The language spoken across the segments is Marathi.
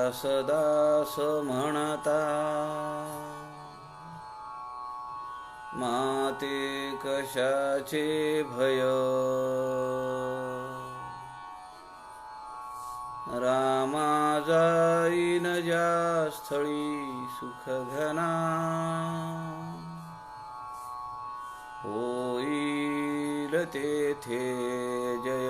दास दास म्हणता, माते कशाचे भय. रामा जाईन ज्या स्थळी सुख घना, होईल तेथे जय.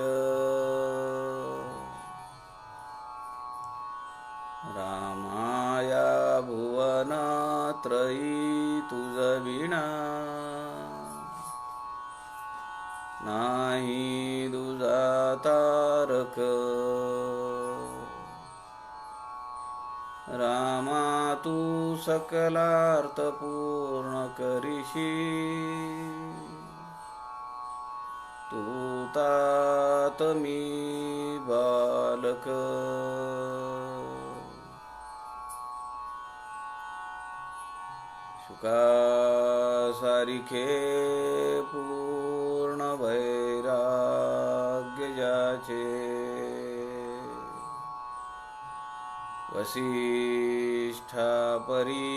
रामाया भुवनात्रयी तुझ विना, नाही दुजा तारक. रामा तू सकलार्थ पूर्ण करिशी, तू तात मी बालक. शुका सारिखे पूर्ण वैराग्य ज्याचे, वसिष्ठा परी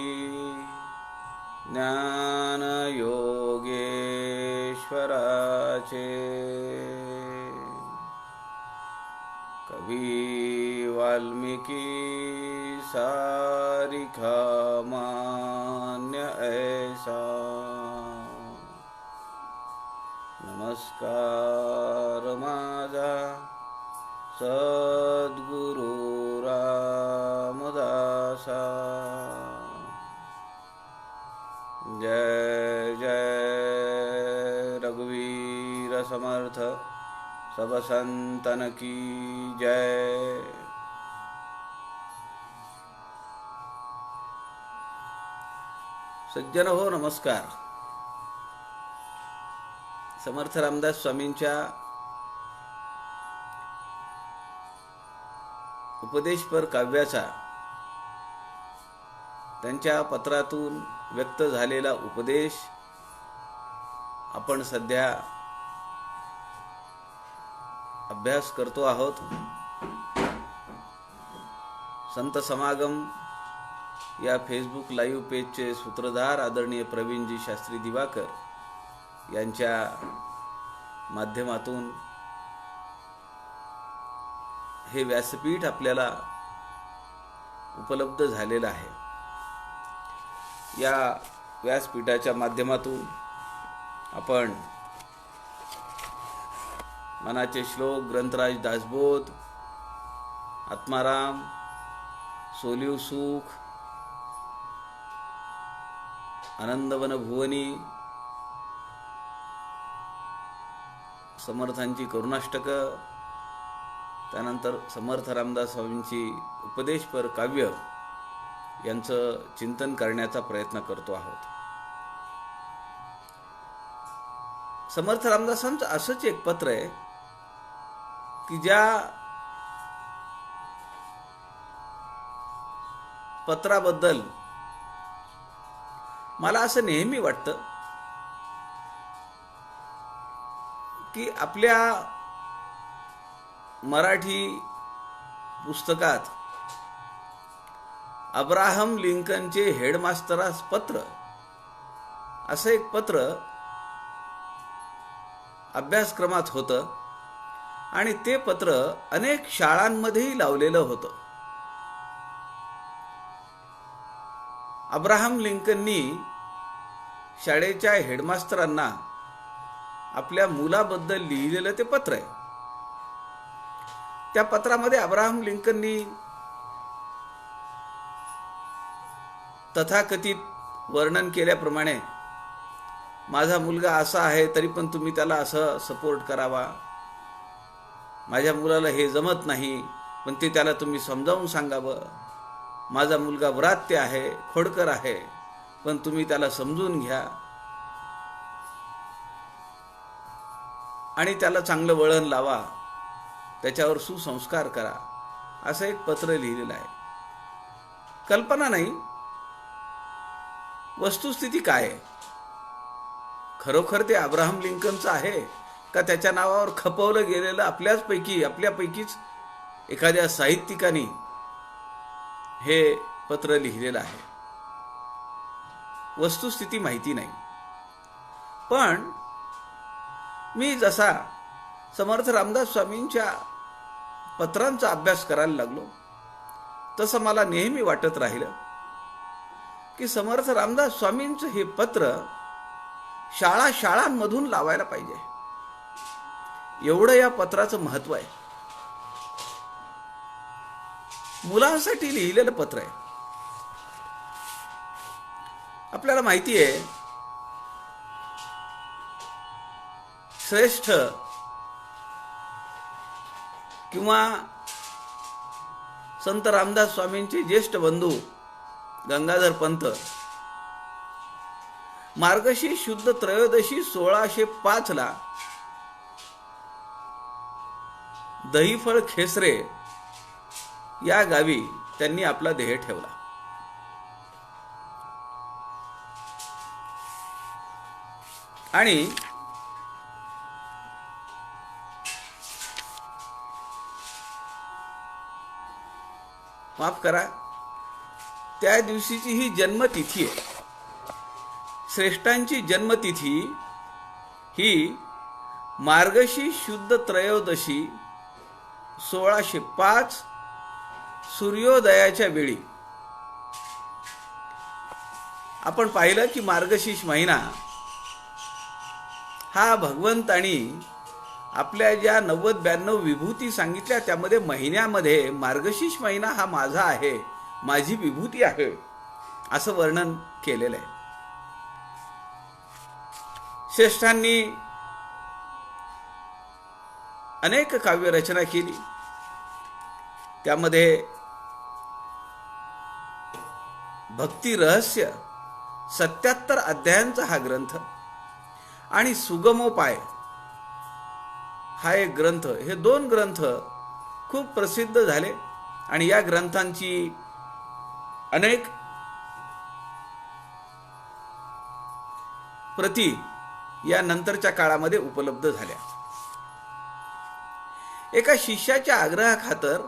ज्ञान योगेश्वराचे. कवी वाल्मिकी सारिखा मान्य ऐसा, नमस्कार माझा सद्गुरु रामदासा. जय जय रघुवीर समर्थ सब संतन की जय. सज्जन हो, नमस्कार. समर्थ रामदास स्वामींच्या उपदेशपर काव्याचा, त्यांच्या पत्रातून व्यक्त झालेला उपदेश आपण सध्या अभ्यास करतो आहोत. संत समागम या फेसबुक लाईव्ह पेजचे सूत्रधार आदरणीय प्रवीणजी शास्त्री दिवाकर यांच्या माध्यमातून हे व्यासपीठ आपल्याला उपलब्ध झालेलं आहे. या व्यासपीठाच्या माध्यमातून आपण मनाचे श्लोक, ग्रंथराज दासबोध, आत्माराम, सोलिव सुख, आनंदवन भुवनी, समर्थांची करुणाष्टक, त्यानंतर समर्थ रामदास स्वामींची उपदेशपर काव्य यांचं चिंतन करण्याचा प्रयत्न करतो आहोत. समर्थ रामदासांचं असंच एक पत्र आहे की ज्या पत्राबद्दल मला असं नेहमी वाटतं की आपल्या मराठी पुस्तकात अब्राहम लिंकनचे हेडमास्टरास पत्र असं एक पत्र अभ्यासक्रमात होतं आणि ते पत्र अनेक शाळांमध्येही लावलेलं होतं. अब्राहम लिंकननी शाळेच्या हेडमास्टरांना आपल्या मुलाबद्दल लिहिलेलं ते पत्र आहे. त्या पत्रामध्ये अब्राहम लिंकननी तथाकथित वर्णन केल्याप्रमाणे माझा मुलगा असा आहे तरी पण तुम्ही त्याला असं सपोर्ट करावा, माझ्या मुलाला हे जमत नाही पण ते त्याला तुम्ही समजावून सांगावं, माझा मुलगा व्रात्य आहे, खोडकर आहे, पण तुम्ही त्याला समजून घ्या आणि त्याला चांगलं वळण लावा, त्याच्यावर सुसंस्कार करा, असं एक पत्र लिहिलेलं आहे. कल्पना नाही वस्तुस्थिती काय आहे, खरोखर ते अब्राहम लिंकनचं आहे का त्याच्या नावावर खपवलं गेलेलं आपल्यापैकीच एखाद्या साहित्यिकाने हे पत्र लिहिलेलं आहे. वस्तुस्थिती माहिती नाही, पण मी जसा समर्थ रामदास स्वामींच्या पत्रांचा अभ्यास करायला लागलो तसं मला नेहमी वाटत राहिलं की समर्थ रामदास स्वामींचं हे पत्र शाळांमधून लावायला पाहिजे. एवढं या पत्राचं महत्व आहे. मुलांसाठी लिहिलेलं पत्र आहे. आपल्याला माहिती आहे, श्रेष्ठ किंवा संत रामदास स्वामींचे ज्येष्ठ बंधू गंगाधर पंत मार्गशीर्ष शुद्ध त्रयोदशी 1605 ला दहीफळ खेसरे या गावी त्यांनी आपला देह ठेवला. आणि माफ करा, त्या दिवशीची ही जन्मतिथी आहे. श्रेष्ठांची जन्मतिथी ही मार्गशीर्ष शुद्ध त्रयोदशी 1605 सूर्योदयाच्या वेळी. आपण पाहिलं की मार्गशीर्ष महिना हा भगवंतानी आपल्या ज्या 90-92 विभूती सांगितल्या त्यामध्ये महिन्यामध्ये मार्गशीर्ष महिना हा माझा आहे, माझी विभूती आहे असं वर्णन केलेलं आहे. श्रेष्ठांनी अनेक काव्य रचना केली. त्यामध्ये भक्ती रहस्य 77 अध्यायांचा हा ग्रंथ आणि सुगमोपाय हा एक ग्रंथ, हे 2 ग्रंथ खूप प्रसिद्ध झाले आणि या ग्रंथांची अनेक प्रती या नंतरच्या काळामध्ये उपलब्ध झाल्या. एका शिष्याच्या आग्रहाखातर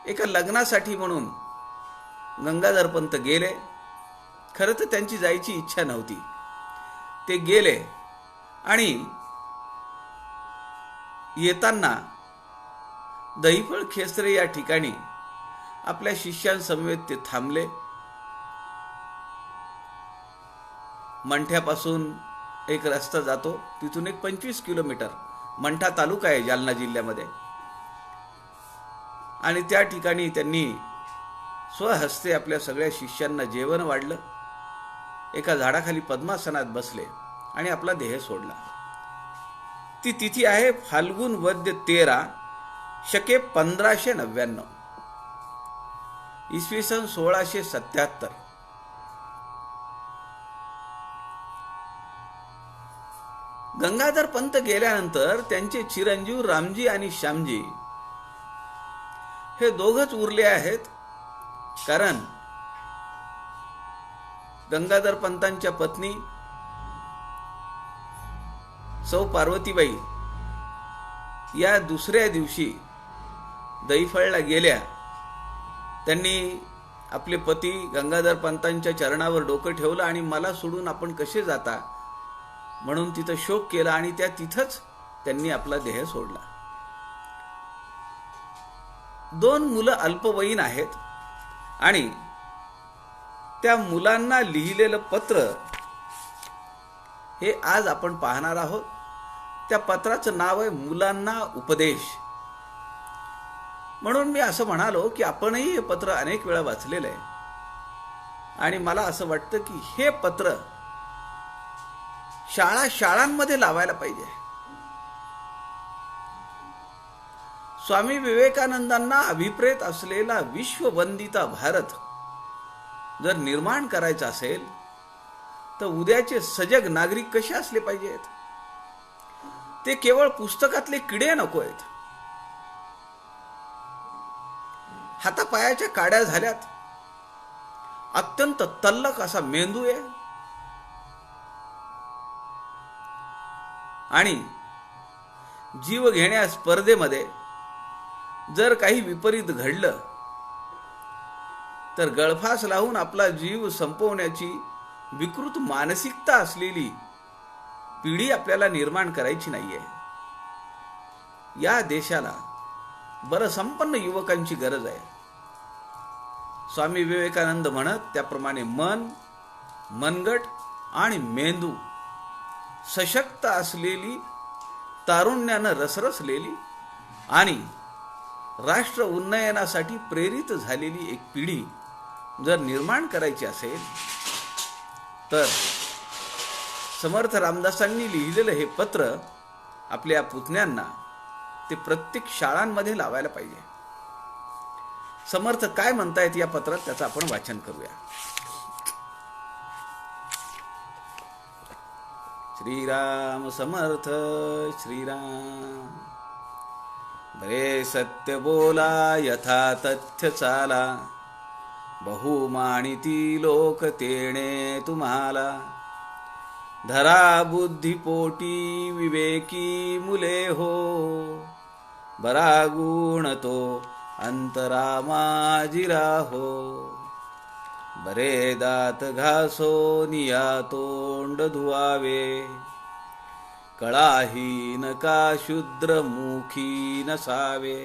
एका लग्नासाठी म्हणून गंगाधर पंत गेले. खरं तर त्यांची जायची इच्छा नव्हती. ते गेले आणि येताना दहीफळ खेसरे या ठिकाणी आपल्या शिष्यांसमवेत ते थांबले. मंठ्यापासून एक रस्ता जातो, तिथून एक 25 किलोमीटर मंठा तालुका आहे जालना जिल्ह्यामध्ये. आणि त्या ठिकाणी त्यांनी स्वहस्ते आपल्या सगळ्या शिष्यांना जेवण वाढलं. एका झाडाखाली पद्मासनात बसले आणि आपला देह सोडला. ती तिथी आहे फाल्गुन वद्य 13 शके 1599 इसवी सन 1677. गंगाधर पंत गेल्यानंतर त्यांचे चिरंजीव रामजी आणि श्यामजी हे दोघच उरले आहेत. कारण गंगाधर पंतांच्या पत्नी सौ पार्वतीबाई या दुसऱ्या दिवशी दहीफळला गेल्या. त्यांनी आपले पती गंगाधर पंतांच्या चरणावर डोकं ठेवलं आणि मला सोडून आपण कसे जाता म्हणून तिथं शोक केला आणि त्या तिथंच त्यांनी आपला देह सोडला. 2 मुलं अल्पवयीन आहेत आणि त्या मुलांना लिहिलेलं पत्र हे आज आपण पाहणार आहोत. त्या पत्राचं नाव आहे मुलांना उपदेश. म्हणून मी असं म्हणालो की आपणही हे पत्र अनेक वेळा वाचलेलं आहे आणि मला असं वाटतं की हे पत्र शाळांमध्ये लावायला पाहिजे. स्वामी विवेकानंदांना अभिप्रेत असलेला विश्ववंदिता भारत जर निर्माण करायचा असेल तर उद्याचे सजग नागरिक कसे असले पाहिजेत. ते केवळ पुस्तकातले किडे नको आहेत. हातापायाच्या काड्या झाल्यात, अत्यंत तल्लख असा मेंदू आहे आणि जीव घेण्या स्पर्धेमध्ये जर काही विपरीत घडलं तर गळफास लावून आपला जीव संपवण्याची विकृत मानसिकता असलेली पिढी आपल्याला निर्माण करायची नाहीये. या देशाला बरं संपन्न युवकांची गरज आहे. स्वामी विवेकानंद म्हणत त्याप्रमाणे मन, मनगट आणि मेंदू सशक्त असलेली, तारुण्यानं रसरसलेली आणि राष्ट्र उन्नयनासाठी प्रेरित झालेली एक पिढी जर निर्माण करायची असेल तर समर्थ रामदासांनी लिहिलेलं हे पत्र आपल्या पुतण्यांना ते प्रत्येक शाळांमध्ये लावायला पाहिजे. समर्थ काय म्हणतायत या पत्रात त्याचं आपण वाचन करूया. श्रीराम समर्थ श्रीराम. बरे सत्य बोला यथा तथ्य चाला, बहुमानिती लोक तेणे तुम्हाला. धरा बुद्धी पोटी विवेकी मुले हो, बरा गुण तो अंतरा माझिरा हो. बरे दात घासो निया तोंड धुवावे, कळाहीन का शूद्र मुखी नसावे.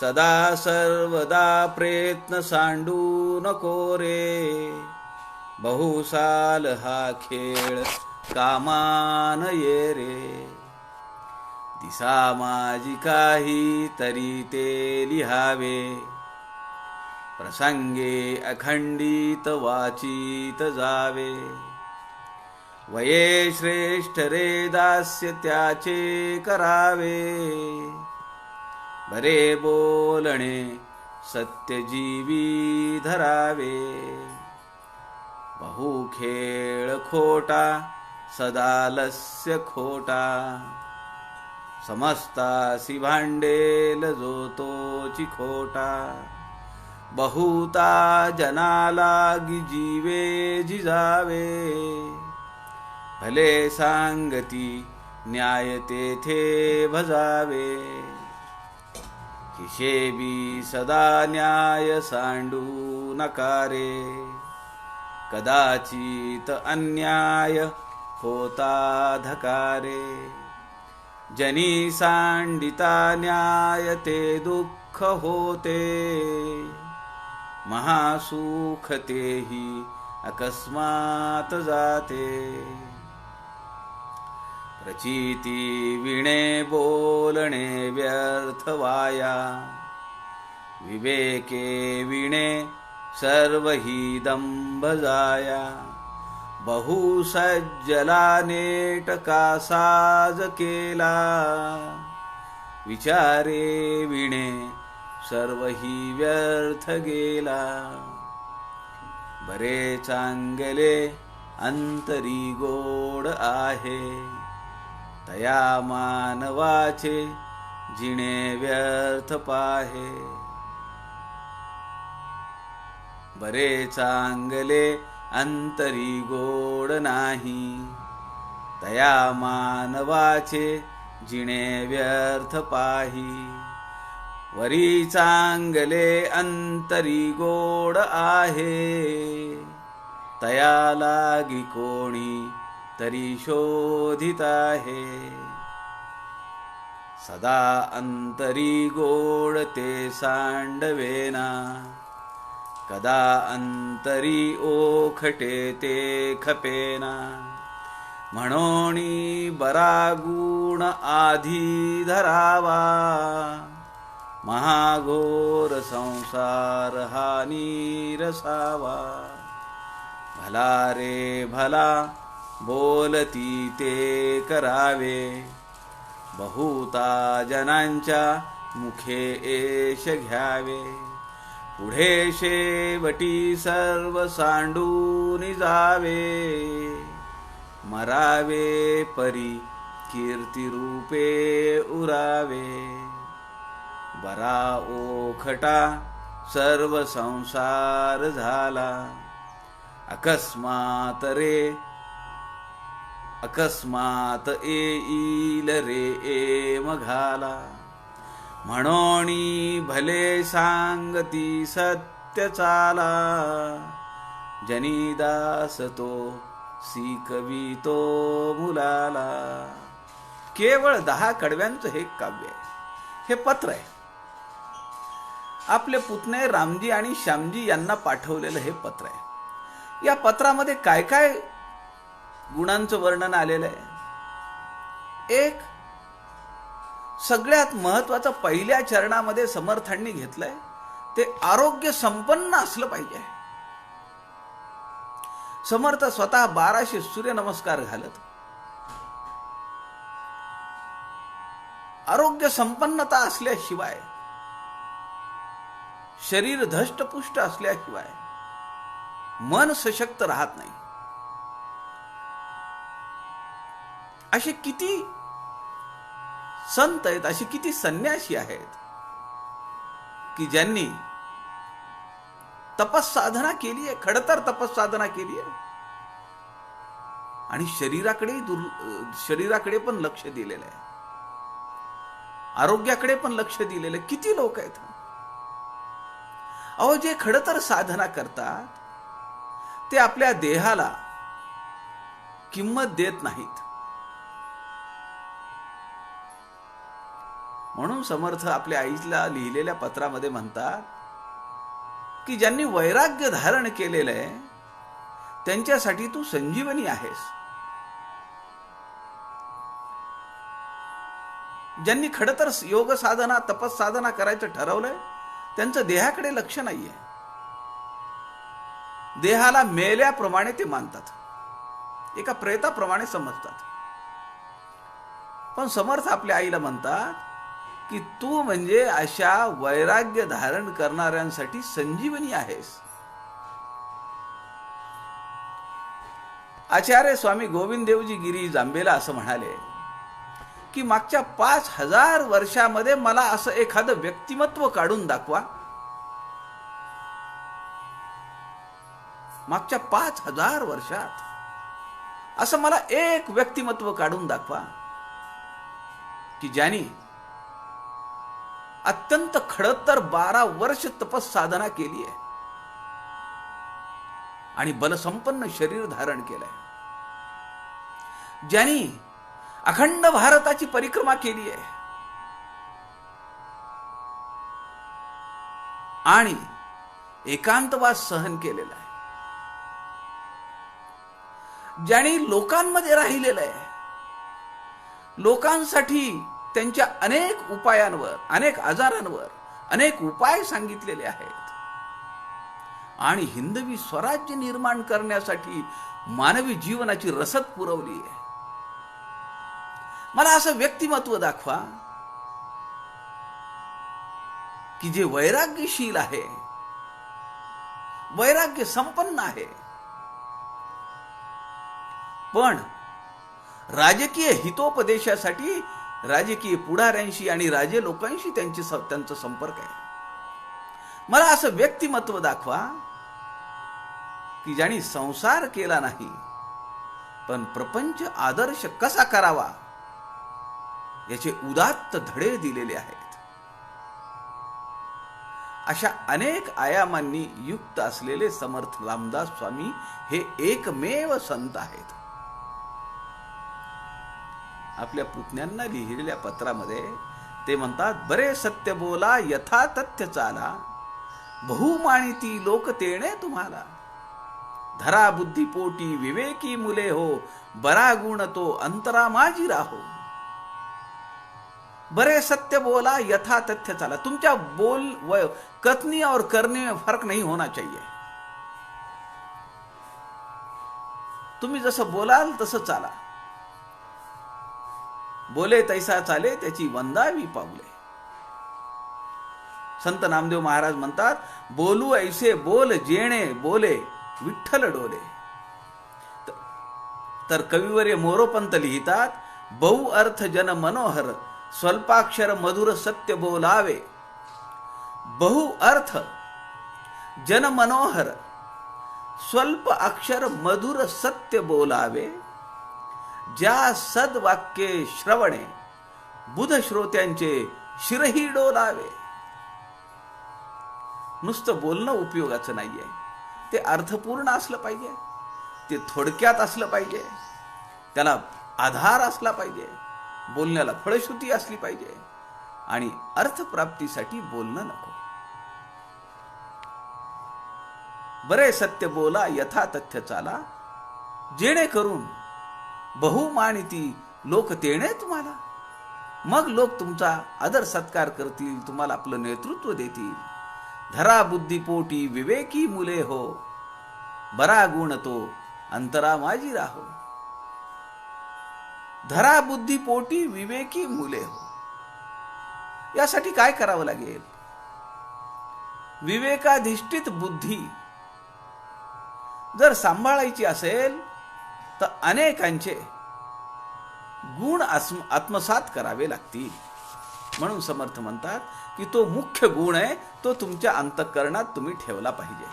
सदा सर्वदा प्रयत्न सांडू नको रे, बहुसाल हा खेळ कामान ये रे. दिसा माझी काही तरी ते लिहावे, प्रसंगे अखंडित वाचित जावे. वये श्रेष्ठ रे दास्य त्याचे करावे, बरे बोलणे सत्यजीवी धरावे. बहु खेळ खोटा सदा लस्य खोटा, समस्तासी भांडेल जो तोची खोटा. बहुता जनाला जीवे जिजावे, भले सांगती न्याय तेथे भजावे. हिशेबी सदा न्याय सांडू नकारे, कदाचित अन्याय होता धकारे. जनी सांडिता न्याय ते दुःख होते, महासुख तेही अकस्मात जाते. प्रचिती विणे बोलणे व्यर्थ वाया, विवेके विणे सर्व ही दंभ जाया. बहु सज्जला नेटका साज केला, विचारे विणे सर्व ही व्यर्थ गेला. बरे चांगले अंतरी गोड आहे, तया मानवाचे जिणे व्यर्थ पाहे. बरे चांगले अंतरी गोड नाही, तया मानवाचे जिणे व्यर्थ पाही. वरी चांगले अंतरी गोड आहे, तया लागी कोणी तरी शोधित आहे. सदा अंतरी गोड ते सांडवेना, कदा अंतरी ओखटे ते खपेना. म्हणोनी बरा गुण आधी धरावा, महाघोर संसार हा नीरसावा. भला रे भला बोलती ते करावे, बहुता जनांच्या मुखे एश घ्यावे. पुढे शेवटी सर्व सांडून जावे, मरावे परी कीर्ती रूपे उरावे. बरा ओखटा सर्व संसार झाला, अकस्मात रे अकस्मात येईल रे एम घाला. म्हणोनी भले सांगती सत्य चाला, जनीदास तो शिकवितो मुलाला. केवळ 10 कडव्यांचं हे काव्य आहे, हे पत्र आहे. आपले पुतणे रामजी आणि श्यामजी यांना पाठवलेलं हे पत्र आहे. या पत्रामध्ये काय काय गुणांचं वर्णन आलेलं आहे. एक, सगळ्यात महत्वाचं पहिल्या चरणामध्ये समर्थांनी घेतलंय ते आरोग्य संपन्न असलं पाहिजे. समर्थ स्वतः 1200 सूर्यनमस्कार घालत आरोग्य संपन्नता असल्याशिवाय, शरीर धष्टपुष्ट असल्याशिवाय मन सशक्त राहत नाही. असे किती संत आहेत, असे किती संन्यासी आहेत की ज्यांनी तपस्साधना केली आहे, खडतर तपस्साधना केली आहे आणि शरीराकडे पण लक्ष दिलेलं आहे, आरोग्याकडे पण लक्ष दिलेलं आहे. किती लोक आहेत अहो जे खडतर साधना करतात ते आपल्या देहाला किंमत देत नाहीत. म्हणून समर्थ आपल्या आईला लिहिलेल्या पत्रामध्ये म्हणतात की ज्यांनी वैराग्य धारण केलेलं आहे त्यांच्यासाठी तू संजीवनी आहेस. ज्यांनी खडतर योग साधना तपस्साधना करायचं ठरवलंय त्यांचं देहाकडे लक्ष नाहीये. देहाला मेल्याप्रमाणे ते मानतात, एका प्रेताप्रमाणे समजतात. पण समर्थ आपल्या आईला म्हणतात की तू म्हणजे अशा वैराग्य धारण करणाऱ्यांसाठी संजीवनी आहेस. आचार्य स्वामी गोविंद देवजी गिरी जांबेला असं म्हणाले की मागच्या 5000 वर्षामध्ये मला असं एखादं व्यक्तिमत्व काढून दाखवा. मागच्या 5000 वर्षात असं मला एक व्यक्तिमत्व काढून दाखवा की ज्याने अत्यंत खडतर 12 वर्ष तपस्साधना केली आहे आणि बलसंपन्न शरीर धारण केलंय, ज्यांनी अखंड भारताची परिक्रमा केली आहे आणि एकांतवास सहन केलेला आहे, ज्यांनी लोकांमध्ये राहिलेलं आहे, लोकांसाठी त्यांच्या अनेक उपायांवर, अनेक आजारांवर अनेक उपाय सांगितलेले आहेत आणि हिंदवी स्वराज्य निर्माण करण्यासाठी मानवी जीवनाची रसद पुरवली आहे. मला असं व्यक्तिमत्व दाखवा की जे वैराग्यशील आहे, वैराग्य संपन्न आहे, पण राजकीय हितोपदेशासाठी राजकीय पुढाऱ्यांशी आणि राजे लोकांशी त्यांचा संपर्क आहे. मला असं व्यक्तिमत्व दाखवा की ज्यांनी संसार केला नाही पण प्रपंच आदर्श कसा करावा याचे उदात्त धडे दिलेले आहेत. अशा अनेक आयामांनी युक्त असलेले समर्थ रामदास स्वामी हे एकमेव संत आहेत. आपल्या पुतण्यांना लिहिलेल्या पत्रामध्ये ते म्हणतात, बरे सत्य बोला यथा तथ्य चाला, बहुमानिती लोक तेणे तुम्हाला, धरा बुद्धी पोटी विवेकी मुले हो, बरा गुण तो अंतरा माझी राहो. बरे सत्य बोला यथा तथ्य चाला. तुमच्या कथनी और करने में फर्क नहीं होना चाहिए. तुम्ही जसं बोलाल तसं चाला. बोले तैसा चाले त्याची वंदावी पावले. संत नामदेव महाराज म्हणतात, बोलू ऐसे बोल जेणे बोले विठ्ठल डोले. तर कविवर्य मोरोपंत लिहितात, बहु अर्थ जन मनोहर, स्वल्पाक्षर मधुर सत्य बोलावे. बहु अर्थ जन मनोहर, स्वल्प अक्षर मधुर सत्य बोलावे. ज्या सद्वाक्ये श्रवणे बुध श्रोत्यांचे शिरही डोलावे. नुसतं बोलणं उपयोगाचं नाहीये, ते अर्थपूर्ण असलं पाहिजे, ते थोडक्यात असलं पाहिजे, त्याला आधार असला पाहिजे, बोलण्याला फळश्रुती असली पाहिजे आणि अर्थप्राप्तीसाठी बोलणं नको. बरे सत्य बोला यथा तथ्य चाला, जेणेकरून बहुमानिती लोक तेणे तुम्हाला. मग लोक तुमचा आदर सत्कार करतील, तुम्हाला आपलं नेतृत्व देतील. धरा बुद्धी पोटी विवेकी मुले हो, बरा गुण तो अंतरा माझी राहो. धरा बुद्धी पोटी विवेकी मुले हो. यासाठी काय करावं लागेल? विवेकाधिष्ठित बुद्धी जर सांभाळायची असेल तर अनेकांचे गुण आत्मसात करावे लागतील. म्हणून समर्थ म्हणतात की तो मुख्य गुण आहे, तो तुमच्या अंतःकरणात तुम्ही ठेवला पाहिजे.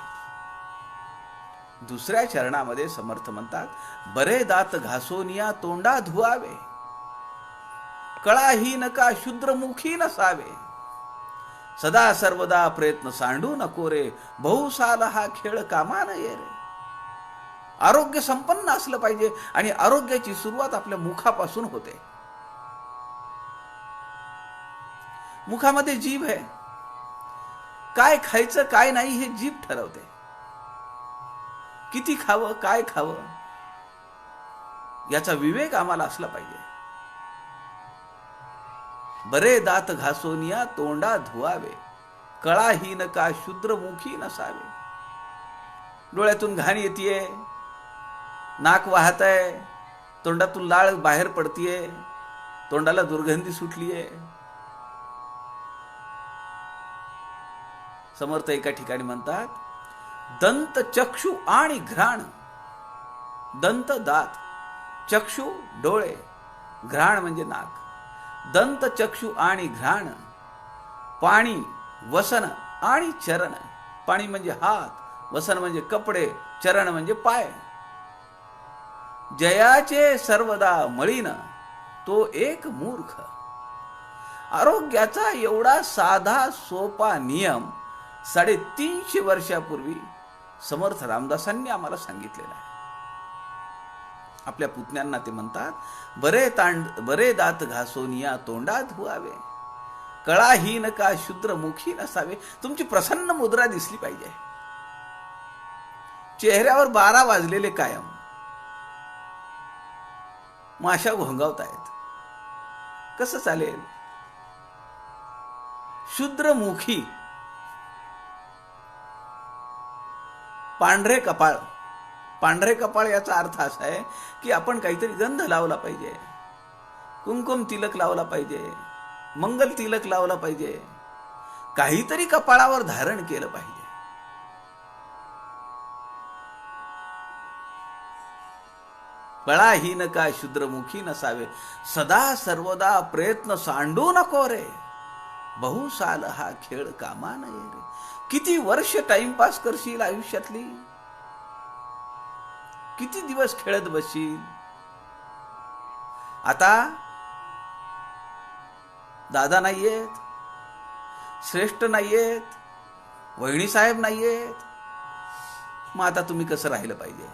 दुसऱ्या चरणामध्ये समर्थ म्हणतात, बरे दात घासोनिया तोंडा धुवावे, कळाही नका शूद्रमुखी नसावे. सदा सर्वदा प्रयत्न सांडू नको रे, बहुसाल हा खेळ कामा नये रे. आरोग्य संपन्न असलं पाहिजे आणि आरोग्याची सुरुवात आपल्या मुखापासून होते. मुखामध्ये जीभ आहे. काय खायचं काय नाही हे जीभ ठरवते. किती खावं काय खावं याचा विवेक आम्हाला असला पाहिजे. बरे दात घासोनिया तोंडा धुवावे, कळाहीन का शूद्रमुखी नसावे. डोळ्यातून घाण येतीये, नाक वाहतंय, तोंडातून लाळ बाहेर पडतीये, तोंडाला दुर्गंधी सुटलीये. समर्थ एका ठिकाणी म्हणतात, दंत चक्षु आणि घ्राण. दंत दात, चक्षु डोळे, घ्राण म्हणजे नाक. दंत चक्षु आणि घ्राण, पाणी वसन आणि चरण. पाणी म्हणजे हात, वसन म्हणजे कपडे, चरण म्हणजे पाय. जयाचे सर्वदा मळीन तो एक मूर्ख. आरोग्याचा एवढा साधा सोपा नियम 350 वर्षापूर्वी समर्थ रामदासांनी आम्हाला सांगितलेला आहे. आपल्या पुतण्यांना ते म्हणतात, बरे दात घासोनिया तोंडा धुवावे, कळाहीन का शूद्रमुखी नसावे. तुमची प्रसन्न मुद्रा दिसली पाहिजे. चेहऱ्यावर 12 वाजलेले कायम, माशा घोंगावतायत, कसं चालेल? शूद्रमुखी, पांढरे कपाळ. पांढरे कपाळ याचा अर्थ असा आहे की आपण काहीतरी गंध लावला पाहिजे, कुंकुम तिलक लावला पाहिजे, मंगल तिलक लावला पाहिजे, काहीतरी कपाळावर धारण केलं पाहिजे. कळाहीन का शूद्रमुखी नसावे, सदा सर्वदा प्रयत्न सांडू नको रे, बहुसाल हा खेळ कामा नये रे. किती वर्ष टाइमपास करशील आयुष्यातली? किती दिवस खेळत बसशील? आता दादा नाहीयेत, श्रेष्ठ नाहीयेत, वहिनी साहेब नाहीयेत, मग आता तुम्ही कसं राहिलं पाहिजे?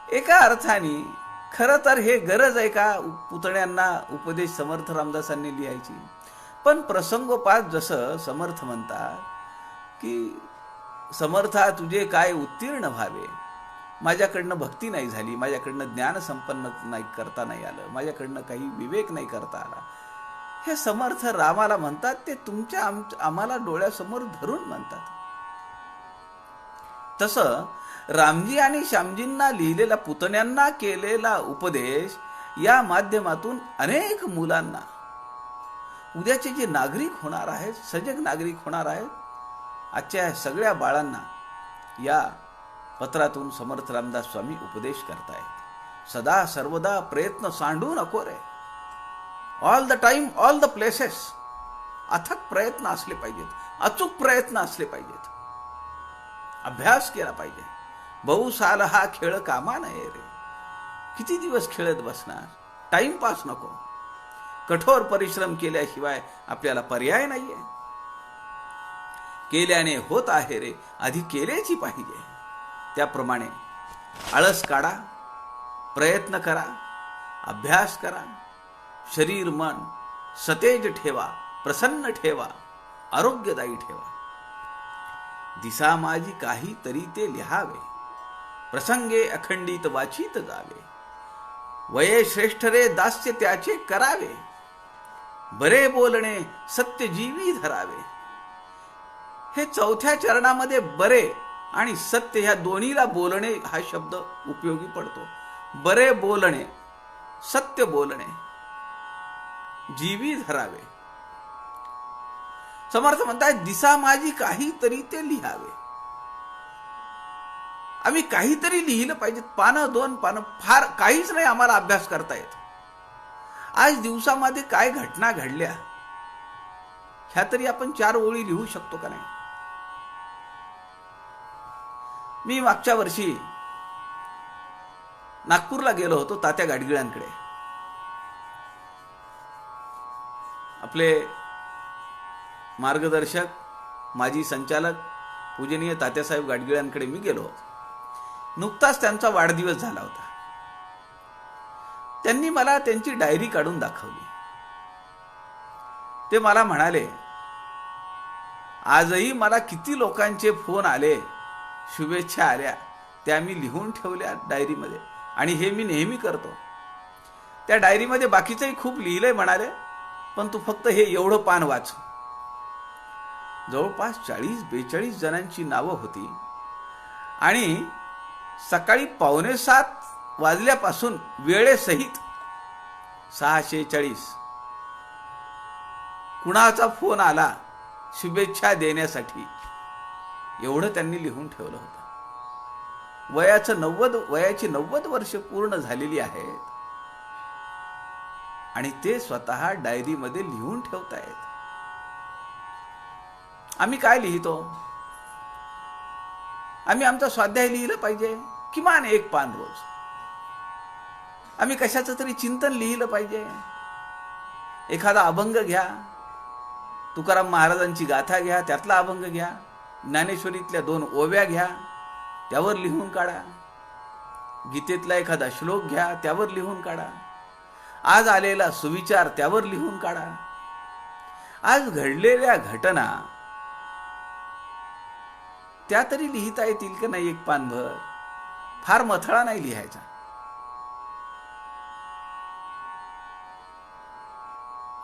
एका अर्थाने खरं तर हे गरज आहे का पुतण्यांना उपदेश समर्थ रामदासांनी लिहायची? पण प्रसंगोपात जसं समर्थ म्हणतात की समर्था तुझे काय उत्तीर्ण व्हावे, माझ्याकडनं भक्ती नाही झाली, माझ्याकडनं ज्ञान संपन्न नाही करता नाही आलं, माझ्याकडनं काही विवेक नाही करता आला, हे समर्थ रामाला म्हणतात. ते तुमच्या आम्हाला डोळ्यासमोर धरून म्हणतात. तसं रामजी आणि श्यामजींना लिहिलेला, पुतण्यांना केलेला उपदेश या माध्यमातून अनेक मुलांना, उद्याचे जे नागरिक होणार आहेत, सजग नागरिक होणार आहेत, आजच्या सगळ्या बाळांना या पत्रातून समर्थ रामदास स्वामी उपदेश करतायत. सदा सर्वदा प्रयत्न सांडू नको रे. All the time, all the places. अथक प्रयत्न असले पाहिजेत, अचूक प्रयत्न असले पाहिजेत, अभ्यास केला पाहिजे. बहुसाल हा खेळ कामा नये रे. किती दिवस खेळत बसणार? टाइमपास नको. कठोर परिश्रम केल्याशिवाय आपल्याला पर्याय नाहीये. केल्याने होत आहे रे, आधी केलेची पाहिजे. त्याप्रमाणे आळस काढा, प्रयत्न करा, अभ्यास करा, शरीर मन सतेज ठेवा, प्रसन्न ठेवा, आरोग्यदायी ठेवा. दिसा माझी काही तरी ते लिहावे, प्रसंगे अखंडित वाचित जावे. वये श्रेष्ठ रे दास्य त्याचे करावे, बरे बोलणे सत्य जीवी धरावे. हे चौथ्या चरणामध्ये बरे आणि सत्य ह्या दोन्हीला बोलणे हा शब्द उपयोगी पडतो. बरे बोलणे, सत्य बोलणे, जीवी धरावे. समर्थ म्हणतात दिसा माझी काहीतरी ते लिहावे. आम्ही काहीतरी लिहिलं पाहिजे. पानं 2 पानं, फार काहीच नाही आम्हाला अभ्यास करता येत. आज दिवसामध्ये काय घटना घडल्या ह्या तरी आपण 4 ओळी लिहू शकतो का नाही? मी मागच्या वर्षी नागपूरला गेलो होतो तात्या गाडगिळांकडे. आपले मार्गदर्शक माजी संचालक पूजनीय तात्यासाहेब गाडगिळांकडे मी गेलो होतो. नुकताच त्यांचा वाढदिवस झाला होता. त्यांनी मला त्यांची डायरी काढून दाखवली. ते मला म्हणाले, आजही मला किती लोकांचे फोन आले, शुभेच्छा आल्या, त्या मी लिहून ठेवल्या डायरीमध्ये आणि हे मी नेहमी करतो. त्या डायरीमध्ये बाकीचंही खूप लिहिलंय म्हणाले, पण तू फक्त हे एवढं पान वाच. जवळपास 40-42 जणांची नावं होती आणि सकाळी 6:45 वाजल्यापासून वेळेसहित 6:40 कुणाचा फोन आला शुभेच्छा देण्यासाठी, एवढं त्यांनी लिहून ठेवलं होतं. वयाची 90 वर्ष पूर्ण झालेली आहेत आणि ते स्वतः डायरीमध्ये लिहून ठेवतायत. आम्ही काय लिहितो? आम्ही आमचा स्वाध्याय लिहिलं पाहिजे, किमान 1 पान रोज. आम्ही कशाचं तरी चिंतन लिहिलं पाहिजे. एखादा अभंग घ्या, तुकाराम महाराजांची गाथा घ्या, त्यातला अभंग घ्या, ज्ञानेश्वरीतल्या 2 ओव्या घ्या, त्यावर लिहून काढा. गीतेतला एखादा श्लोक घ्या, त्यावर लिहून काढा. आज आलेला सुविचार त्यावर लिहून काढा. आज घडलेल्या घटना त्या तरी लिहिता येतील का नाही? 1 पानभर, फार मथळा नाही लिहायचा.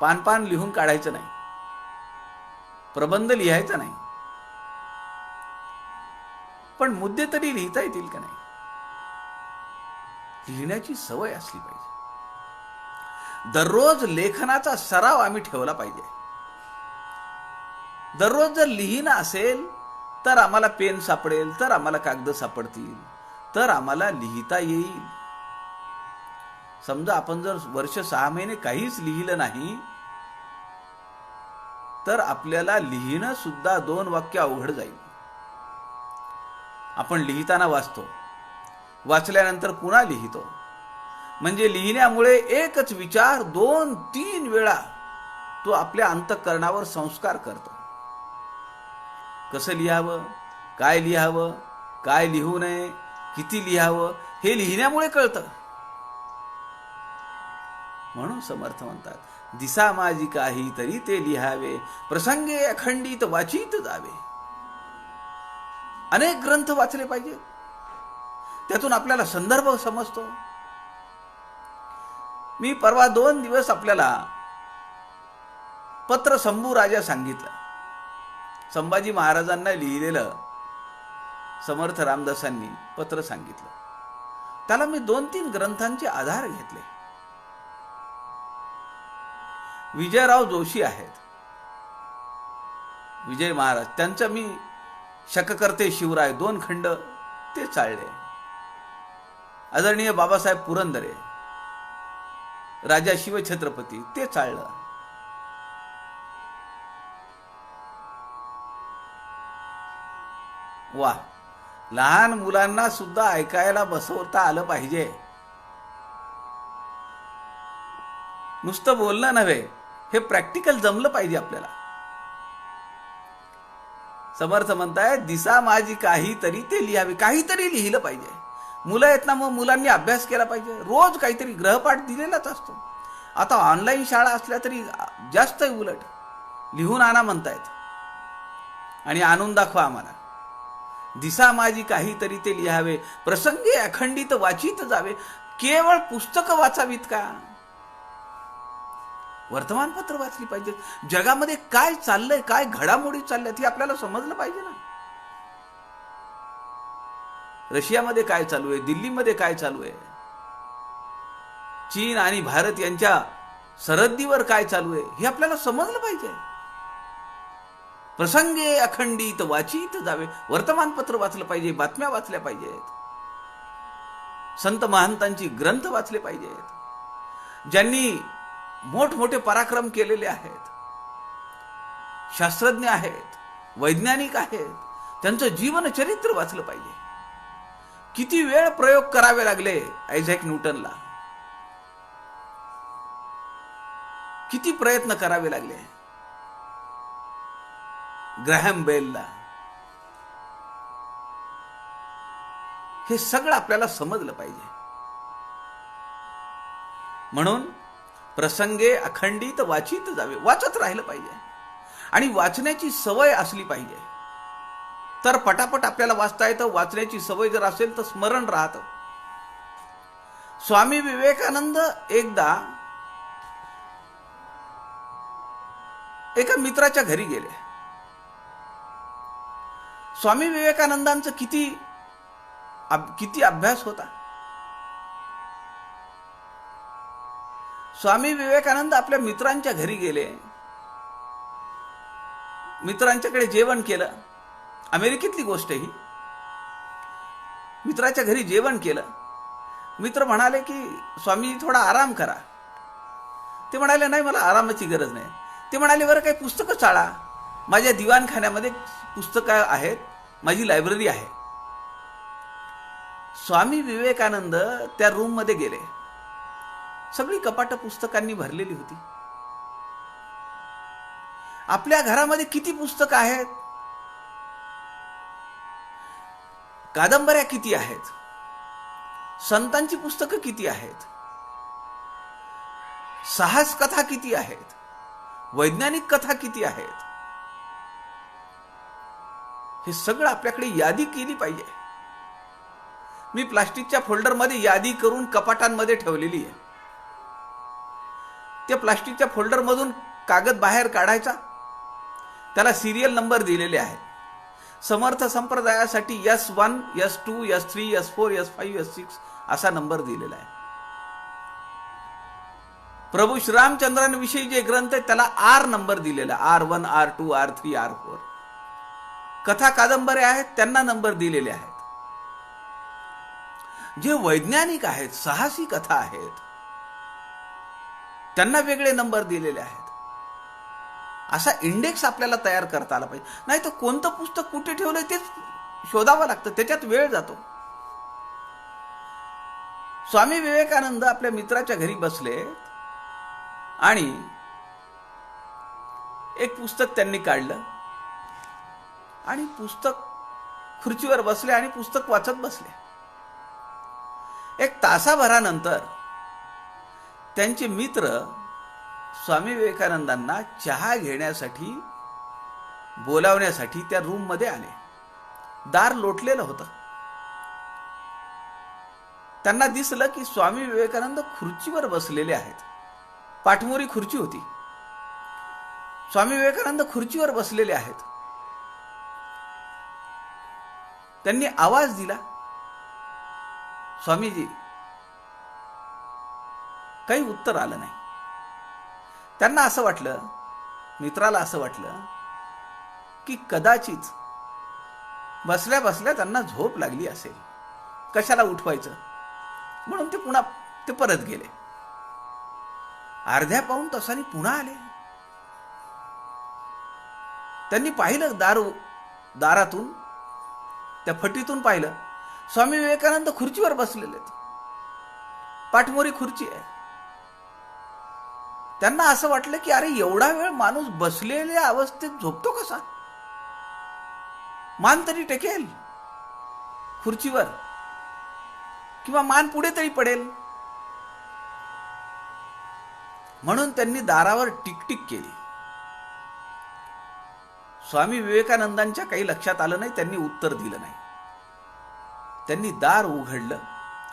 पान लिहून काढायचं नाही, प्रबंध लिहायचा नाही, पण मुद्दे तरी लिहिता येतील का नाही? लिहिण्याची सवय असली पाहिजे. दररोज लेखनाचा सराव आम्ही ठेवला पाहिजे. दररोज जर लिहिणं असेल तर आम्हाला पेन सापडेल, तर आम्हाला कागद सापडतील, तर आम्हाला लिहिता येईल. समजा आपण जर वर्ष 6 महिने काहीच लिहिलं नाही तर आपल्याला लिहिणं सुद्धा 2 वाक्य अवघड जाईल. आपण लिहिताना वाचतो, वाचल्यानंतर पुन्हा लिहितो, म्हणजे लिहिण्यामुळे एकच विचार 2-3 वेळा तो आपल्या अंतःकरणावर संस्कार करतो. कसं लिहावं, काय लिहावं, काय लिहू नये, किती लिहावं, हे लिहिण्यामुळे कळतं. म्हणून समर्थ म्हणतात, दिसा माझी काही तरी ते लिहावे, प्रसंगे अखंडित वाचित जावे. अनेक ग्रंथ वाचले पाहिजे, त्यातून आपल्याला संदर्भ समजतो. मी परवा 2 दिवस आपल्याला पत्र शंभू राजा सांगितलं. संभाजी महाराजांना लिहिलेलं समर्थ रामदासांनी पत्र सांगितलं. त्याला मी 2-3 ग्रंथांचे आधार घेतले. विजयराव जोशी आहेत, विजय महाराज, त्यांचं मी शककर्ते शिवराय 2 खंड ते चाळले. आदरणीय बाबासाहेब पुरंदरे, राजा शिवछत्रपती, ते चाळलं. वा, लहान मुलांना सुद्धा ऐकायला बसवता आलं पाहिजे. नुसतं बोलणं नव्हे, हे प्रॅक्टिकल जमलं पाहिजे आपल्याला. समर्थ म्हणताय, दिसा माझी काहीतरी ते लिहावे. काहीतरी लिहिलं पाहिजे. मुलं आहेत ना, मग मुलांनी अभ्यास केला पाहिजे. रोज काहीतरी ग्रहपाठ दिलेलाच असतो. आता ऑनलाईन शाळा असल्या तरी जास्त उलट लिहून आणा म्हणतायत आणि आणून दाखवा आम्हाला. दिसा माझी काहीतरी ते लिहावे, प्रसंगी अखंडित वाचित जावे. केवळ पुस्तकं वाचावीत का? वर्तमानपत्र वाचली पाहिजे. जगामध्ये काय चाललंय, काय घडामोडी चालल्यात हे आपल्याला समजलं पाहिजे ना. रशियामध्ये काय चालू आहे, दिल्लीमध्ये काय चालू आहे, चीन आणि भारत यांच्या सरहद्दीवर काय चालू आहे हे आपल्याला समजलं पाहिजे. प्रसंगे अखंडित वाचित जावे. वर्तमानपत्र वाचलं पाहिजे, बातम्या वाचल्या पाहिजेत, संत महंतांची ग्रंथ वाचले पाहिजेत, ज्यांनी मोठमोठे पराक्रम केलेले आहेत, शास्त्रज्ञ आहेत, वैज्ञानिक आहेत, त्यांचं जीवन चरित्र वाचलं पाहिजे. किती वेळ प्रयोग करावे लागले आयझॅक न्यूटनला, किती प्रयत्न करावे लागले ग्रॅहम बेलला. हे सगळं आपल्याला समजलं पाहिजे. म्हणून प्रसंगे अखंडित वाचित जावे. वाचत राहिलं पाहिजे आणि वाचण्याची सवय असली पाहिजे, तर पटापट आपल्याला वाचता येतं. वाचण्याची सवय जर असेल तर स्मरण राहतं. स्वामी विवेकानंद एकदा एका मित्राच्या घरी गेले. स्वामी विवेकानंदांचं किती अभ्यास होता. स्वामी विवेकानंद आपल्या मित्रांच्या घरी गेले, मित्रांच्याकडे जेवण केलं. अमेरिकेतली गोष्ट ही. मित्राच्या घरी जेवण केलं. मित्र म्हणाले की स्वामी थोडा आराम करा. ते म्हणाले नाही, मला आरामाची गरज नाही. ते म्हणाले बरं काही पुस्तकं चाळा. माझ्या दिवाणखान्यामध्ये पुस्तकं आहेत, माझी लायब्ररी आहे. स्वामी विवेकानंद त्या रूम मध्ये गेले. सगळी कपाटं पुस्तकांनी भरलेली होती. आपल्या घरामध्ये किती पुस्तकं आहेत, कादंबऱ्या किती आहेत, संतांची पुस्तकं किती आहेत, साहस कथा किती आहेत, वैज्ञानिक कथा किती आहेत. हे सगळं आपल्याकडे यादी केली पाहिजे. मी प्लास्टिकच्या फोल्डरमध्ये यादी करून कपाटांमध्ये ठेवलेली आहे. त्या प्लास्टिकच्या फोल्डरमधून कागद बाहेर काढायचा, त्याला सिरियल नंबर दिलेले आहेत. समर्थ संप्रदायासाठी S1, S2, S3, S4, S5, S6 असा नंबर दिलेला आहे. प्रभू श्रीरामचंद्रांविषयी जे ग्रंथ आहेत त्याला R नंबर दिलेला, R1, R2, R3, R4. कथा कादंबऱ्या आहेत त्यांना नंबर दिलेले आहेत. जे वैज्ञानिक आहेत, साहसी कथा आहेत, त्यांना वेगळे नंबर दिलेले आहेत. असा इंडेक्स आपल्याला तयार करता आला पाहिजे. नाही तर कोणतं पुस्तक कुठे ठेवलंय तेच शोधावं लागतं, त्याच्यात वेळ जातो. स्वामी विवेकानंद आपल्या मित्राच्या घरी बसले आणि एक पुस्तक त्यांनी काढलं आणि पुस्तक खुर्चीवर बसले आणि पुस्तक वाचत बसले. एक तासाभरानंतर त्यांचे मित्र स्वामी विवेकानंदांना चहा घेण्यासाठी बोलावण्यासाठी त्या रूम मध्ये आले. दार लोटलेलं होतं. त्यांना दिसलं की स्वामी विवेकानंद खुर्चीवर बसलेले आहेत. पाठमोरी खुर्ची होती. स्वामी विवेकानंद खुर्चीवर बसलेले आहेत. त्यांनी आवाज दिला, स्वामीजी. काही उत्तर आलं नाही. त्यांना असं वाटलं, मित्राला असं वाटलं की कदाचित बसल्या बसल्या त्यांना झोप लागली असेल, कशाला उठवायचं, म्हणून ते परत गेले. अर्ध्या पाऊण तासांनी पुन्हा आले. त्यांनी पाहिलं, दारातून त्या फटीतून पाहिलं, स्वामी विवेकानंद खुर्चीवर बसलेले आहेत. पाठमोरी खुर्ची आहे. त्यांना असं वाटलं की अरे एवढा वेळ माणूस बसलेल्या अवस्थेत झोपतो कसा? मान तरी टेकेल खुर्चीवर किंवा मान पुढे तरी पडेल. म्हणून त्यांनी दारावर टिकटिक केली. स्वामी विवेकानंदांच्या काही लक्षात आलं नाही, त्यांनी उत्तर दिलं नाही. त्यांनी दार उघडलं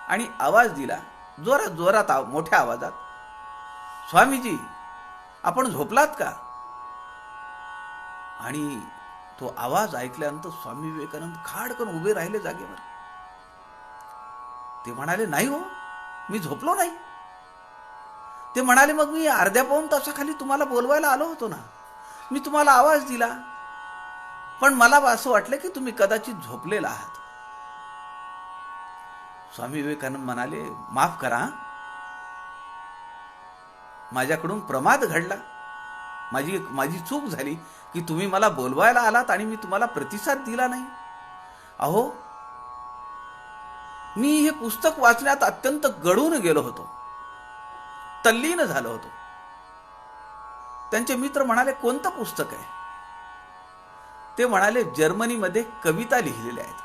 आणि आवाज दिला जोरात जोरात, मोठ्या आवाजात, स्वामीजी आपण झोपलात का? आणि तो आवाज ऐकल्यानंतर स्वामी विवेकानंद खाडकन उभे राहिले जागेवर. ते म्हणाले नाही हो, मी झोपलो नाही. ते म्हणाले मग मी अर्ध्या पाऊण तासाखाली तुम्हाला बोलवायला आलो होतो ना, मी तुम्हाला आवाज दिला, पण मला असं वाटलं की तुम्ही कदाचित झोपलेला आहात. स्वामी विवेकानंद म्हणाले माफ करा, माझ्याकडून प्रमाद घडला, माझी चूक झाली की तुम्ही मला बोलवायला आलात आणि मी तुम्हाला प्रतिसाद दिला नाही. अहो मी हे पुस्तक वाचण्यात अत्यंत गढून गेलो होतो, तल्लीन झालो होतो. त्यांचे मित्र म्हणाले कोणतं पुस्तक आहे? ते म्हणाले जर्मनीमध्ये कविता लिहिलेल्या आहेत.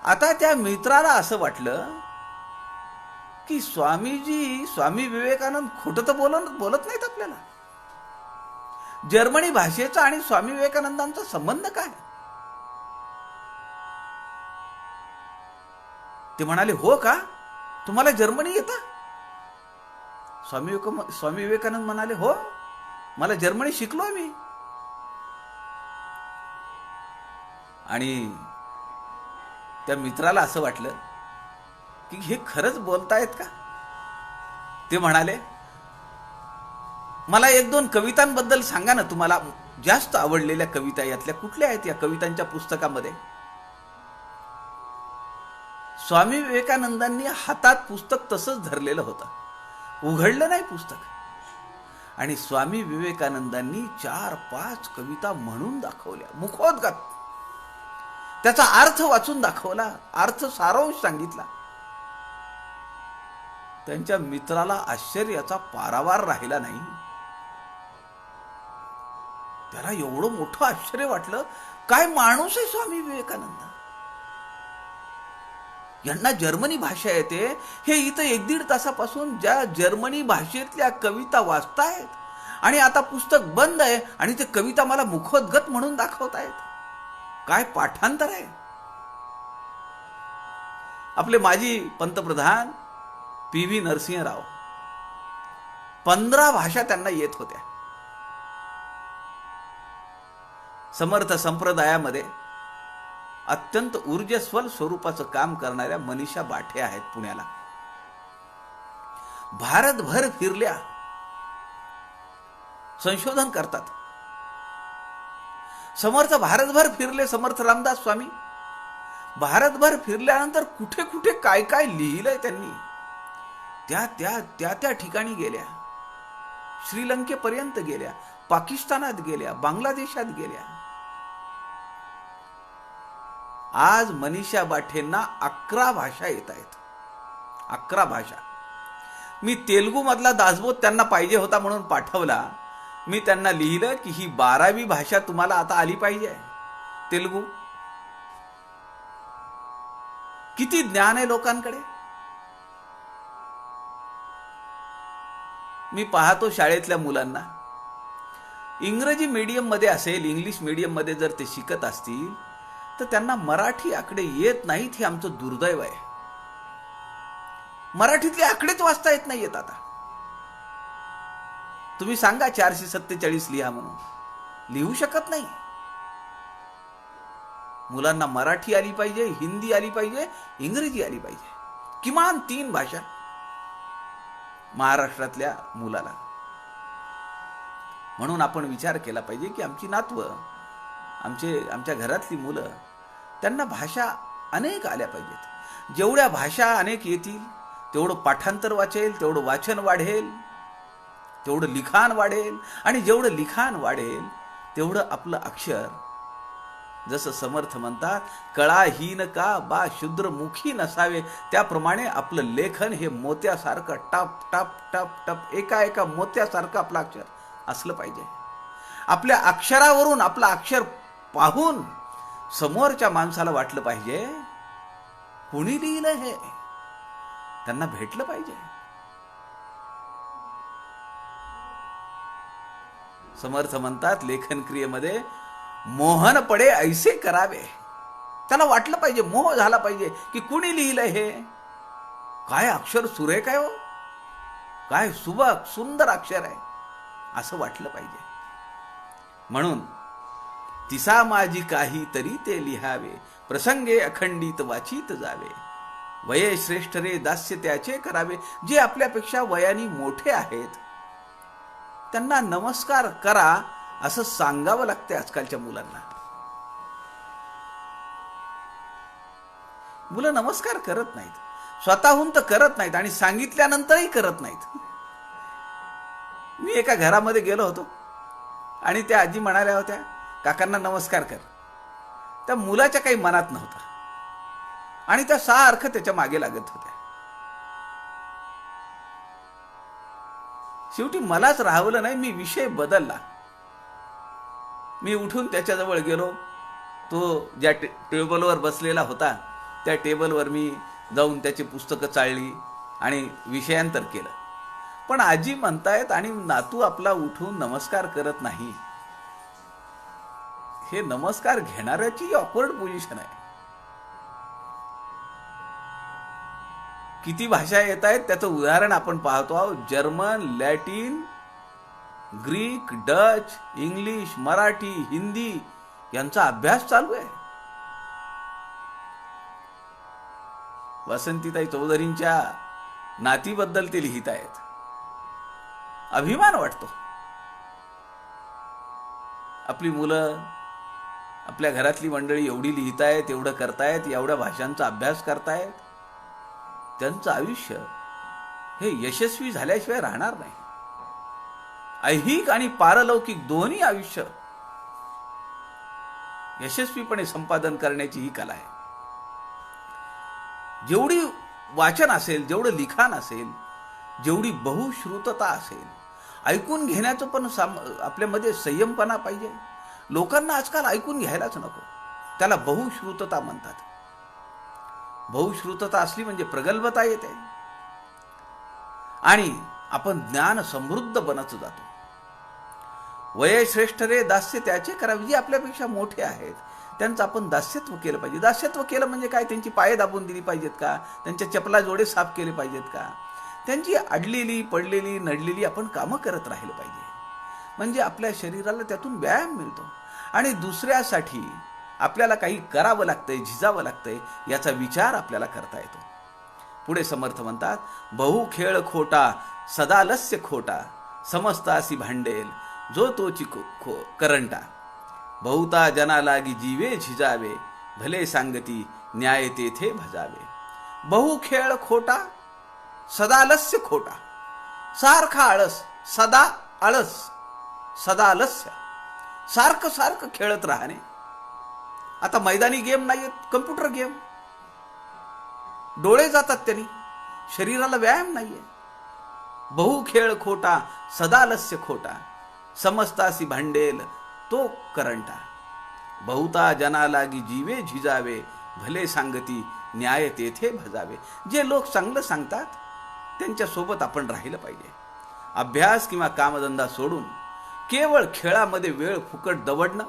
आता त्या मित्राला असं वाटलं की स्वामी विवेकानंद खोटं तर बोलत नाहीत आपल्याला. जर्मनी भाषेचा आणि स्वामी विवेकानंदांचा संबंध काय? ते म्हणाले हो का, तुम्हाला जर्मनी येतं? स्वामी विवेकानंद म्हणाले हो, मला जर्मनी शिकलोय मी. आणि त्या मित्राला असं वाटलं की हे खरंच बोलतायत का? ते म्हणाले मला एक दोन कवितांबद्दल सांगा ना, तुम्हाला जास्त आवडलेल्या कविता यातल्या कुठल्या आहेत या कवितांच्या पुस्तकामध्ये? स्वामी विवेकानंदांनी हातात पुस्तक तसंच धरलेलं होतं, उघडलं नाही पुस्तक. आणि स्वामी विवेकानंदांनी 4-5 कविता म्हणून दाखवल्या, मुखोद्गत. त्याचा अर्थ वाचून दाखवला, अर्थ सारांश सांगितला. त्यांच्या मित्राला आश्चर्याचा पारावार राहिला नाही. त्याला एवढं मोठं आश्चर्य वाटलं, काय माणूस आहे स्वामी विवेकानंद. यांना जर्मनी भाषा येते, हे इथं 1-1.5 तासापासून ज्या जर्मनी भाषेतल्या कविता वाचतायत आणि आता पुस्तक बंद आहे आणि ते कविता मला मुखोद्गत म्हणून दाखवतायत. काय पाठांतर आहे. आपले माजी पंतप्रधान PV नरसिंहराव, 15 भाषा त्यांना येत होत्या. समर्थ संप्रदायामध्ये अत्यंत ऊर्जस्वल स्वरूपाचं काम करणाऱ्या मनीषा बाठे आहेत पुण्याला. भारतभर फिरल्या, संशोधन करतात. समर्थ भारतभर फिरले, समर्थ रामदास स्वामी भारतभर फिरल्यानंतर कुठे कुठे काय काय लिहिलंय त्यांनी, त्या ठिकाणी गेल्या. श्रीलंकेपर्यंत गेल्या, पाकिस्तानात गेल्या, बांगलादेशात गेल्या. आज मनीषा बाठेंना 11 भाषा येत आहेत. 11 भाषा. मी तेलुगू मधला दासबोध त्यांना पाहिजे होता म्हणून पाठवला. मी त्यांना लिहिलं की ही 12वी भाषा तुम्हाला आता आली पाहिजे, तेलुगू. किती ज्ञान आहे लोकांकडे. मी पाहतो शाळेतल्या मुलांना, इंग्रजी मीडियम मध्ये असेल, इंग्लिश मीडियम मध्ये जर ते शिकत असतील तर त्यांना मराठी आकडे येत नाहीत. हे आमचं दुर्दैव आहे. मराठीतले आकडेच वाचता येत नाहीयेत आता. तुम्ही सांगा 447 लिहा म्हणून, लिहू शकत नाही. मुलांना मराठी आली पाहिजे, हिंदी आली पाहिजे, इंग्रजी आली पाहिजे, किमान 3 भाषा महाराष्ट्रातल्या मुलाला. म्हणून आपण विचार केला पाहिजे की आमची नातवं, आमच्या घरातली मुलं, त्यांना भाषा अनेक आल्या पाहिजेत. जेवढ्या भाषा अनेक येतील तेवढं पाठांतर वाचेल, तेवढं वाचन वाढेल, तेवढं लिखाण वाढेल. आणि जेवढं लिखाण वाढेल तेवढं आपलं अक्षर जसं समर्थ म्हणतात, कळाहीन का बा शूद्रमुखी नसावे, त्याप्रमाणे आपलं लेखन हे मोत्यासारखं टप टप टप टप एका एका मोत्यासारखं आपलं अक्षर असलं पाहिजे. आपल्या अक्षरावरून आपलं अक्षर पाहून समोरच्या माणसाला वाटलं पाहिजे कुणी लिहिलं हे, त्यांना भेटलं पाहिजे. समर्थ म्हणतात लेखन क्रियेमध्ये मोहन पडे ऐसे करावे, त्याला वाटलं पाहिजे, मोह झाला पाहिजे की कुणी लिहिलं हे, काय अक्षर सुरेख आहे हो, काय सुबक सुंदर अक्षर आहे, असं वाटलं पाहिजे. म्हणून तिसा माझी काही तरी ते लिहावे, प्रसंगे अखंडित वाचित जावे. वये श्रेष्ठ रे दास्य त्याचे करावे, जे आपल्यापेक्षा वयाने मोठे आहेत त्यांना नमस्कार करा असं सांगावं लागते आजकालच्या मुलांना. मुलं नमस्कार करत नाहीत, स्वतःहून तर करत नाहीत आणि सांगितल्यानंतरही करत नाहीत. मी एका घरामध्ये गेलो होतो आणि त्या आजी म्हणाल्या होत्या काकांना नमस्कार कर. त्या मुलाच्या काही मनात नव्हतं आणि त्या सारखं त्याच्या मागे लागत होत्या. शेवटी मलाच राहवलं नाही, मी विषय बदलला. मी उठून त्याच्याजवळ गेलो. तो ज्या टेबलवर बसलेला होता त्या टेबलवर मी जाऊन त्याची पुस्तकं चाळली आणि विषयांतर केलं. पण आजी म्हणतायत आणि नातू आपला उठून नमस्कार करत नाही. हे नमस्कार घेणाऱ्याची ऑकवर्ड पोझिशन आहे. किती भाषा येत आहेत त्याचं उदाहरण आपण पाहतो आहोत. German, Latin, Greek, Dutch, English, Marathi, Hindi यांचा अभ्यास चालू आहे. वसंतीताई चौधरींच्या नातीबद्दल ते लिहित आहेत. अभिमान वाटतो. आपली मुलं, आपल्या घरातली मंडळी एवढी लिहितायत, एवढं करतायत, एवढ्या भाषांचा अभ्यास करतायत. त्यांचं आयुष्य हे यशस्वी झाल्याशिवाय राहणार नाही. ऐहिक आणि पारलौकिक दोन्ही आयुष्य यशस्वीपणे संपादन करण्याची ही कला आहे. जेवढी वाचन असेल, जेवढं लिखाण असेल, जेवढी बहुश्रुतता असेल, ऐकून घेण्याचं पण आपल्यामध्ये संयमपणा पाहिजे. लोकांना आजकाल ऐकून घ्यायलाच नको, त्याला बहुश्रुतता म्हणतात. बहुश्रुतता असली म्हणजे प्रगल्भता येते आणि आपण ज्ञान समृद्ध बनत जातो. वये श्रेष्ठ रे दास्य त्याचे करावे, जे आपल्यापेक्षा मोठे आहेत त्यांचं आपण दास्यत्व केलं पाहिजे. दास्यत्व केलं म्हणजे काय? त्यांची पाये दाबून दिली पाहिजेत का? त्यांच्या चपला जोडे साफ केले पाहिजेत का? त्यांची अडलेली पडलेली नडलेली आपण कामं करत राहिलं पाहिजे. म्हणजे आपल्या शरीराला त्यातून व्यायाम मिळतो आणि दुसऱ्यासाठी आपल्याला काही करावं लागतंय, झिजावं लागतंय याचा विचार आपल्याला करता येतो. पुढे समर्थ म्हणतात, बहु खेळ खोटा सदालस्य खोटा, समजतासी भांडेल जो तोची करंटा, बहुता जना लागी जीवे झिजावे, भले सांगती न्याय तेथे भजावे. बहु खेळ खोटा सदालस्य खोटा, सारखा आळस, सदा आळस, सदालस्य, सारखं सारखं खेळत राहणे. आता मैदानी गेम नाहीयेत, कम्प्युटर गेम. डोळे जातात त्यांनी, शरीराला व्यायाम नाहीये. बहु खेळ खोटा सदालस्य खोटा, समजतासी भांडेल तो करंटा, बहुता जना लागी जीवे झिजावे, भले सांगती न्याय तेथे भजावे. जे लोक चांगलं सांगतात त्यांच्या सोबत आपण राहिलं पाहिजे. अभ्यास किंवा कामधंदा सोडून केवळ खेळामध्ये वेळ फुकट दवडणं.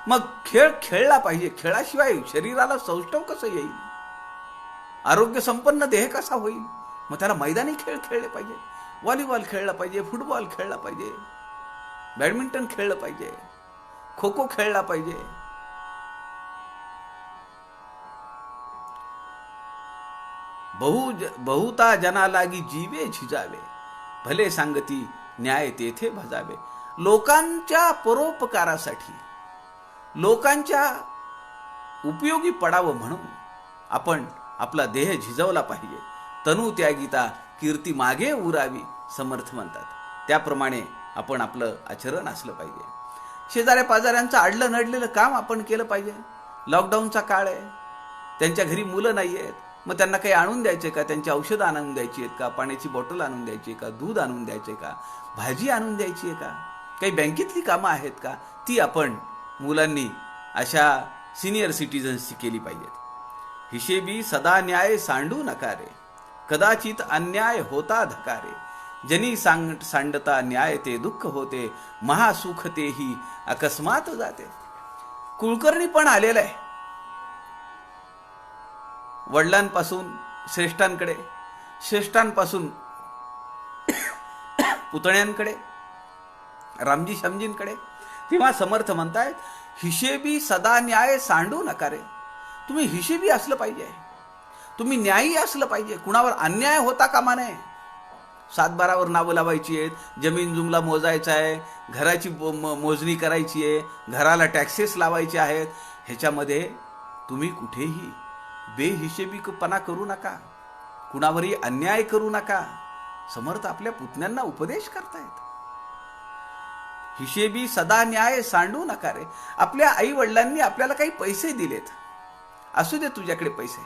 मग खेळ खेळला पाहिजे. खेळाशिवाय शरीराला सौष्ठव कसं येईल? आरोग्य संपन्न देह कसा होईल? मग त्याला मैदानी खेळ खेळले पाहिजे. व्हॉलीबॉल खेळला पाहिजे, फुटबॉल खेळला पाहिजे, बॅडमिंटन खेळलं पाहिजे, खो खो खेळला पाहिजे. बहुता जना लागी जीवे झिजावे, भले सांगती न्याय तेथे भजावे. लोकांच्या परोपकारासाठी, लोकांच्या उपयोगी पडावं म्हणून आपण आपला देह झिजवला पाहिजे. तनु त्यागिता कीर्ती मागे उरावी, समर्थ म्हणतात. त्याप्रमाणे आपण आपलं आचरण असलं पाहिजे. शेजाऱ्या पाजाऱ्यांचं अडलं नडलेलं काम आपण केलं पाहिजे. लॉकडाऊनचा काळ आहे, त्यांच्या घरी मुलं नाही आहेत, मग त्यांना काही आणून द्यायचे का? त्यांची औषधं आणून द्यायची आहेत का? पाण्याची बॉटल आणून द्यायची आहे का? दूध आणून द्यायचे का? भाजी आणून द्यायची आहे का? काही बँकेतली कामं आहेत का? ती आपण मुलांनी अशा सिनियर सिटीजन्सची केली पाहिजेत. हिशेबी सदा न्याय सांडू नका रे, कदाचित अन्याय होता धकारे. जनी सांडता न्याय ते दुःख होते, महासुख तेही अकस्मात जाते. कुलकर्णी पण आलेला आहे वडिलांपासून श्रेष्ठांकडे, श्रेष्ठांपासून पुतण्यांकडे, रामजी श्यामजींकडे. तेव्हा समर्थ म्हणतायत हिशेबी सदा न्याय सांडू नका रे. तुम्ही हिशेबी असलं पाहिजे, तुम्ही न्यायी असलं पाहिजे. कुणावर अन्याय होता कामा नये. 7-12वर नावं लावायची आहेत, जमीन जुमला मोजायचा आहे, घराची मोजणी करायची आहे, घराला टॅक्सेस लावायचे आहेत. ह्याच्यामध्ये तुम्ही कुठेही बेहिशेबीपणा करू नका, कुणावरही अन्याय करू नका. समर्थ आपल्या पुतण्यांना उपदेश करतायत. हिशेबी सदा न्याय सांडू नका रे. आपल्या आई वडिलांनी आपल्याला काही पैसे दिलेत, असू दे तुझ्याकडे पैसे,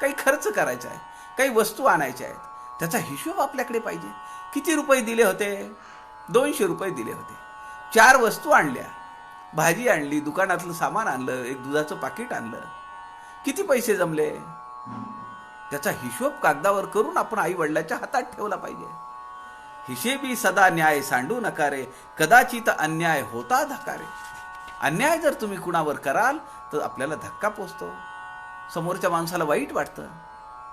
काही खर्च करायचा आहे, काही वस्तू आणायच्या आहेत, त्याचा हिशोब आपल्याकडे पाहिजे. किती रुपये दिले होते? 200 रुपये दिले होते. 4 वस्तू आणल्या, भाजी आणली, दुकानातलं सामान आणलं, एक दुधाचं पाकिट आणलं, किती पैसे जमले? त्याचा हिशोब कागदावर करून आपण आई वडिलांच्या हातात ठेवला पाहिजे. हिशेबी सदा न्याय सांडू नका रे, कदाचित अन्याय होता धकारे. अन्याय जर तुम्ही कुणावर कराल तर आपल्याला धक्का पोचतो, समोरच्या माणसाला वाईट वाटतं.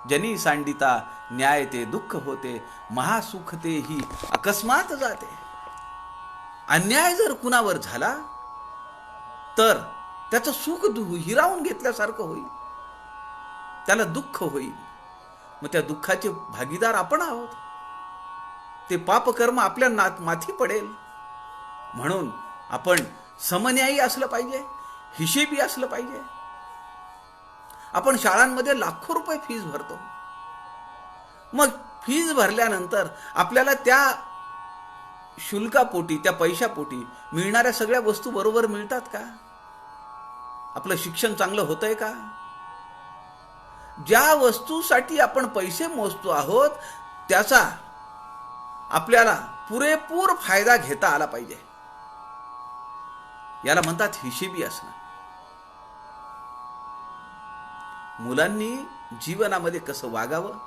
जनी सांडिता न्याय ते दुःख होते, महासुख ते ही अकस्मात जाते. अन्याय जर कुणावर झाला तर त्याचं सुख हिरावून घेतल्यासारखं होईल, त्याला दुःख होईल. मग त्या दुःखाचे भागीदार आपण आहोत. ते पापकर्म आपल्या माथी पडेल. म्हणून आपण समन्यायी असलं पाहिजे, हिशेबी असलं पाहिजे. आपण शाळांमध्ये लाखो रुपये फीस भरतो, मग फीस भरल्यानंतर आपल्याला त्या शुल्कापोटी, त्या पैशापोटी मिळणाऱ्या सगळ्या वस्तू बरोबर मिळतात का? आपलं शिक्षण चांगलं होतंय का? ज्या वस्तूसाठी आपण पैसे मोजतो आहोत त्याचा आपल्याला पुरेपूर फायदा घेता आला पाहिजे. याला म्हणतात हिशेबी असणं. मुलांनी जीवनामध्ये कसं वागावं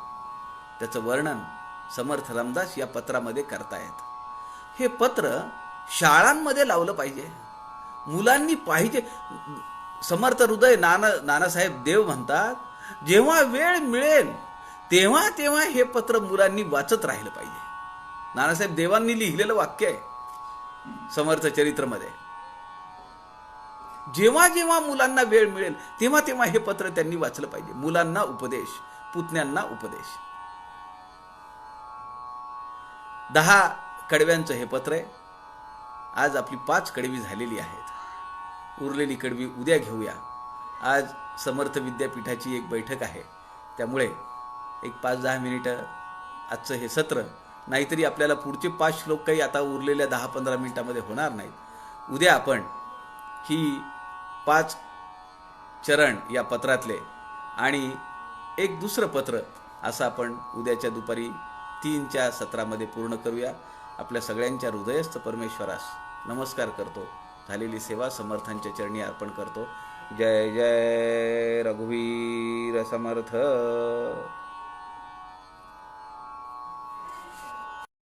त्याचं वर्णन समर्थ रामदास या पत्रामध्ये करतायत. हे पत्र शाळांमध्ये लावलं पाहिजे, मुलांनी पाहिजे. समर्थ हृदय नानासाहेब देव म्हणतात, जेव्हा वेळ मिळेल तेव्हा तेव्हा हे पत्र मुलांनी वाचत राहिलं पाहिजे. नानासाहेब देवांनी लिहिलेलं वाक्य आहे समर्थ चरित्रमध्ये. जेव्हा जेव्हा मुलांना वेळ मिळेल तेव्हा तेव्हा हे पत्र त्यांनी वाचलं पाहिजे. मुलांना उपदेश, पुतण्यांना उपदेश. 10 कडव्यांचं हे पत्र आहे. आज आपली 5 कडवी झालेली आहेत, उरलेली कडवी उद्या घेऊया. आज समर्थ विद्यापीठाची एक बैठक आहे, त्यामुळे एक 5-10 मिनिटं आजचं हे सत्र, नाहीतरी आपल्याला पुढचे 5 श्लोक काही आता उरलेल्या 10-15 मिनिटांमध्ये होणार नाहीत. उद्या आपण ही 5 चरण या पत्रातले आणि एक दुसरं पत्र असं आपण उद्याच्या दुपारी 3च्या सत्रामध्ये पूर्ण करूया. आपल्या सगळ्यांच्या हृदयस्थ परमेश्वरास नमस्कार करतो. झालेली सेवा समर्थांच्या चरणी अर्पण करतो. जय जय रघुवीर समर्थ.